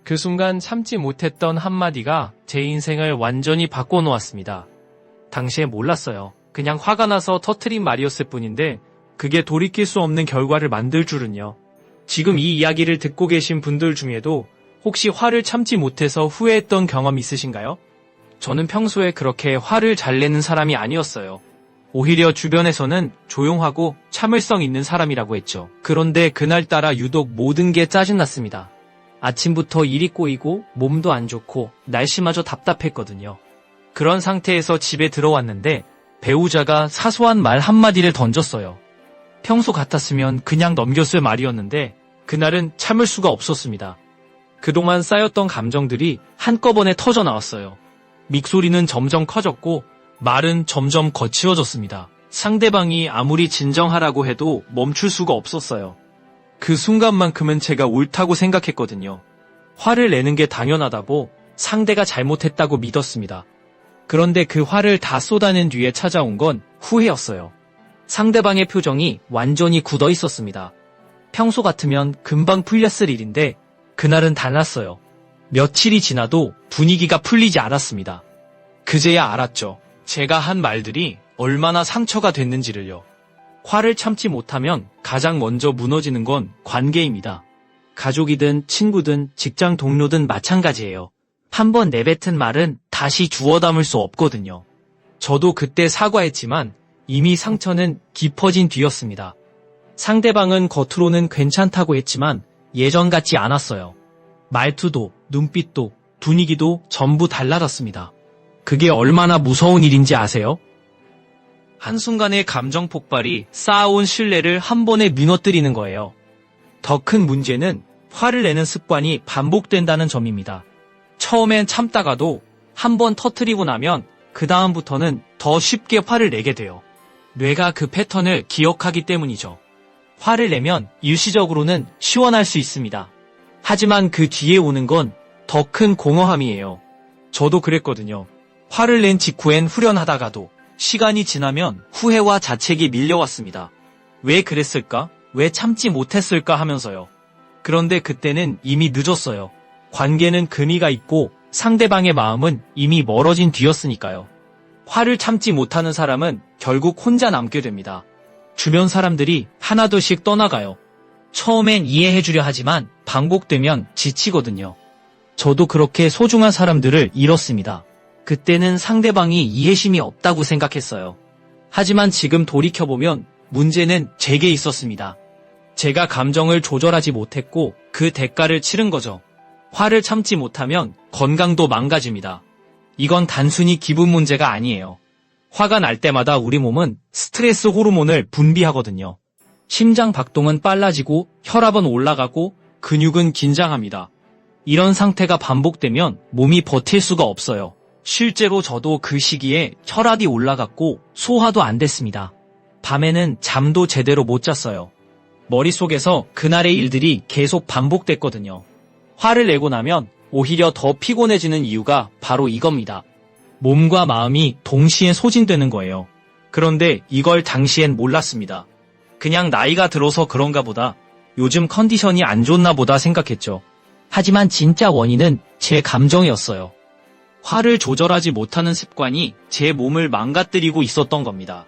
그 순간 참지 못했던 한마디가 제 인생을 완전히 바꿔놓았습니다. 당시에 몰랐어요. 그냥 화가 나서 터트린 말이었을 뿐인데 그게 돌이킬 수 없는 결과를 만들 줄은요. 지금 이 이야기를 듣고 계신 분들 중에도 혹시 화를 참지 못해서 후회했던 경험 있으신가요? 저는 평소에 그렇게 화를 잘 내는 사람이 아니었어요. 오히려 주변에서는 조용하고 참을성 있는 사람이라고 했죠. 그런데 그날따라 유독 모든 게 짜증났습니다. 아침부터 일이 꼬이고 몸도 안 좋고 날씨마저 답답했거든요. 그런 상태에서 집에 들어왔는데 배우자가 사소한 말 한마디를 던졌어요. 평소 같았으면 그냥 넘겼을 말이었는데 그날은 참을 수가 없었습니다. 그동안 쌓였던 감정들이 한꺼번에 터져 나왔어요. 믹소리는 점점 커졌고 말은 점점 거칠어졌습니다. 상대방이 아무리 진정하라고 해도 멈출 수가 없었어요. 그 순간만큼은 제가 옳다고 생각했거든요. 화를 내는 게 당연하다고, 상대가 잘못했다고 믿었습니다. 그런데 그 화를 다 쏟아낸 뒤에 찾아온 건 후회였어요. 상대방의 표정이 완전히 굳어 있었습니다. 평소 같으면 금방 풀렸을 일인데 그날은 달랐어요. 며칠이 지나도 분위기가 풀리지 않았습니다. 그제야 알았죠. 제가 한 말들이 얼마나 상처가 됐는지를요. 화를 참지 못하면 가장 먼저 무너지는 건 관계입니다. 가족이든 친구든 직장 동료든 마찬가지예요. 한번 내뱉은 말은 다시 주워 담을 수 없거든요. 저도 그때 사과했지만 이미 상처는 깊어진 뒤였습니다. 상대방은 겉으로는 괜찮다고 했지만 예전 같지 않았어요. 말투도, 눈빛도, 분위기도 전부 달라졌습니다. 그게 얼마나 무서운 일인지 아세요? 한순간의 감정 폭발이 쌓아온 신뢰를 한 번에 무너뜨리는 거예요. 더 큰 문제는 화를 내는 습관이 반복된다는 점입니다. 처음엔 참다가도 한 번 터뜨리고 나면 그 다음부터는 더 쉽게 화를 내게 돼요. 뇌가 그 패턴을 기억하기 때문이죠. 화를 내면 일시적으로는 시원할 수 있습니다. 하지만 그 뒤에 오는 건 더 큰 공허함이에요. 저도 그랬거든요. 화를 낸 직후엔 후련하다가도 시간이 지나면 후회와 자책이 밀려왔습니다. 왜 그랬을까? 왜 참지 못했을까 하면서요. 그런데 그때는 이미 늦었어요. 관계는 금이가 있고 상대방의 마음은 이미 멀어진 뒤였으니까요. 화를 참지 못하는 사람은 결국 혼자 남게 됩니다. 주변 사람들이 하나둘씩 떠나가요. 처음엔 이해해주려 하지만 반복되면 지치거든요. 저도 그렇게 소중한 사람들을 잃었습니다. 그때는 상대방이 이해심이 없다고 생각했어요. 하지만 지금 돌이켜보면 문제는 제게 있었습니다. 제가 감정을 조절하지 못했고 그 대가를 치른 거죠. 화를 참지 못하면 건강도 망가집니다. 이건 단순히 기분 문제가 아니에요. 화가 날 때마다 우리 몸은 스트레스 호르몬을 분비하거든요. 심장 박동은 빨라지고 혈압은 올라가고 근육은 긴장합니다. 이런 상태가 반복되면 몸이 버틸 수가 없어요. 실제로 저도 그 시기에 혈압이 올라갔고 소화도 안 됐습니다. 밤에는 잠도 제대로 못 잤어요. 머릿속에서 그날의 일들이 계속 반복됐거든요. 화를 내고 나면 오히려 더 피곤해지는 이유가 바로 이겁니다. 몸과 마음이 동시에 소진되는 거예요. 그런데 이걸 당시엔 몰랐습니다. 그냥 나이가 들어서 그런가 보다, 요즘 컨디션이 안 좋나 보다 생각했죠. 하지만 진짜 원인은 제 감정이었어요. 화를 조절하지 못하는 습관이 제 몸을 망가뜨리고 있었던 겁니다.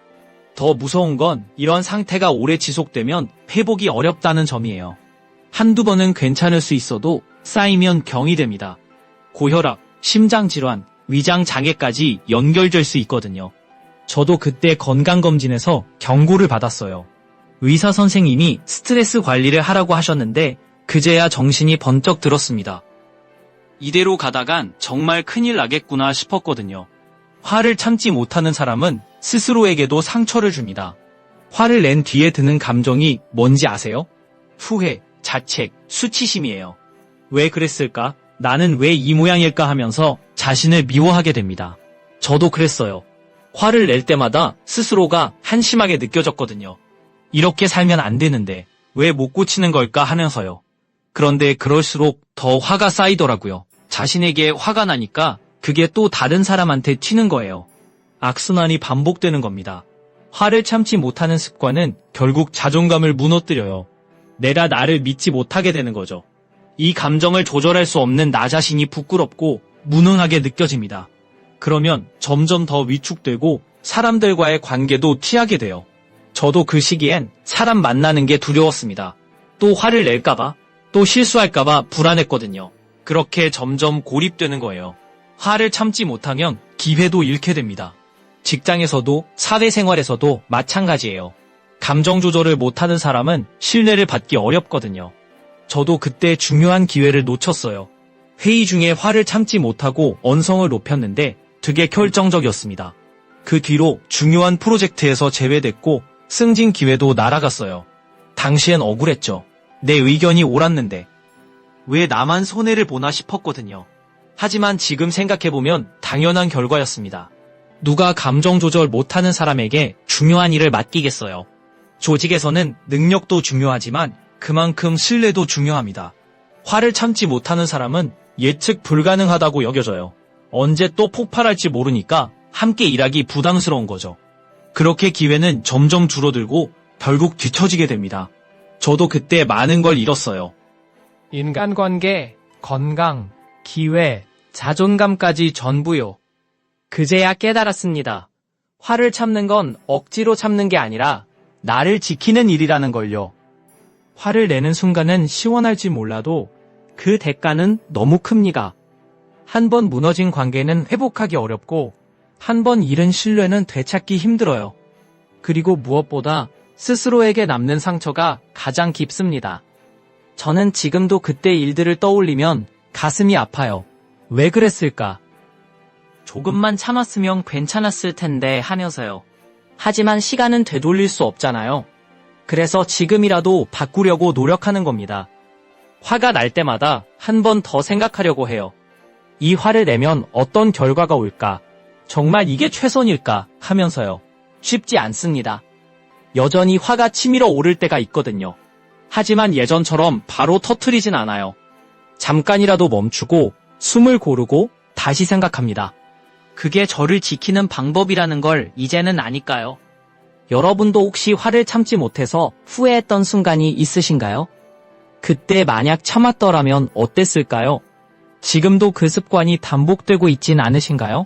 더 무서운 건 이런 상태가 오래 지속되면 회복이 어렵다는 점이에요. 한두 번은 괜찮을 수 있어도 쌓이면 병이 됩니다. 고혈압, 심장질환, 위장장애까지 연결될 수 있거든요. 저도 그때 건강검진에서 경고를 받았어요. 의사 선생님이 스트레스 관리를 하라고 하셨는데 그제야 정신이 번쩍 들었습니다. 이대로 가다간 정말 큰일 나겠구나 싶었거든요. 화를 참지 못하는 사람은 스스로에게도 상처를 줍니다. 화를 낸 뒤에 드는 감정이 뭔지 아세요? 후회, 자책, 수치심이에요. 왜 그랬을까? 나는 왜 이 모양일까 하면서 자신을 미워하게 됩니다. 저도 그랬어요. 화를 낼 때마다 스스로가 한심하게 느껴졌거든요. 이렇게 살면 안 되는데 왜 못 고치는 걸까 하면서요. 그런데 그럴수록 더 화가 쌓이더라고요. 자신에게 화가 나니까 그게 또 다른 사람한테 튀는 거예요. 악순환이 반복되는 겁니다. 화를 참지 못하는 습관은 결국 자존감을 무너뜨려요. 내가 나를 믿지 못하게 되는 거죠. 이 감정을 조절할 수 없는 나 자신이 부끄럽고 무능하게 느껴집니다. 그러면 점점 더 위축되고 사람들과의 관계도 티하게 돼요. 저도 그 시기엔 사람 만나는 게 두려웠습니다. 또 화를 낼까봐, 또 실수할까봐 불안했거든요. 그렇게 점점 고립되는 거예요. 화를 참지 못하면 기회도 잃게 됩니다. 직장에서도 사회생활에서도 마찬가지예요. 감정 조절을 못하는 사람은 신뢰를 받기 어렵거든요. 저도 그때 중요한 기회를 놓쳤어요. 회의 중에 화를 참지 못하고 언성을 높였는데 되게 결정적이었습니다. 그 뒤로 중요한 프로젝트에서 제외됐고 승진 기회도 날아갔어요. 당시엔 억울했죠. 내 의견이 옳았는데 왜 나만 손해를 보나 싶었거든요. 하지만 지금 생각해보면 당연한 결과였습니다. 누가 감정 조절 못하는 사람에게 중요한 일을 맡기겠어요. 조직에서는 능력도 중요하지만 그만큼 신뢰도 중요합니다. 화를 참지 못하는 사람은 예측 불가능하다고 여겨져요. 언제 또 폭발할지 모르니까 함께 일하기 부담스러운 거죠. 그렇게 기회는 점점 줄어들고 결국 뒤처지게 됩니다. 저도 그때 많은 걸 잃었어요. 인간관계, 건강, 기회, 자존감까지 전부요. 그제야 깨달았습니다. 화를 참는 건 억지로 참는 게 아니라 나를 지키는 일이라는 걸요. 화를 내는 순간은 시원할지 몰라도 그 대가는 너무 큽니다. 한 번 무너진 관계는 회복하기 어렵고 한 번 잃은 신뢰는 되찾기 힘들어요. 그리고 무엇보다 스스로에게 남는 상처가 가장 깊습니다. 저는 지금도 그때 일들을 떠올리면 가슴이 아파요. 왜 그랬을까? 조금만 참았으면 괜찮았을 텐데 하면서요. 하지만 시간은 되돌릴 수 없잖아요. 그래서 지금이라도 바꾸려고 노력하는 겁니다. 화가 날 때마다 한 번 더 생각하려고 해요. 이 화를 내면 어떤 결과가 올까? 정말 이게 최선일까? 하면서요. 쉽지 않습니다. 여전히 화가 치밀어 오를 때가 있거든요. 하지만 예전처럼 바로 터트리진 않아요. 잠깐이라도 멈추고 숨을 고르고 다시 생각합니다. 그게 저를 지키는 방법이라는 걸 이제는 아니까요. 여러분도 혹시 화를 참지 못해서 후회했던 순간이 있으신가요? 그때 만약 참았더라면 어땠을까요? 지금도 그 습관이 반복되고 있진 않으신가요?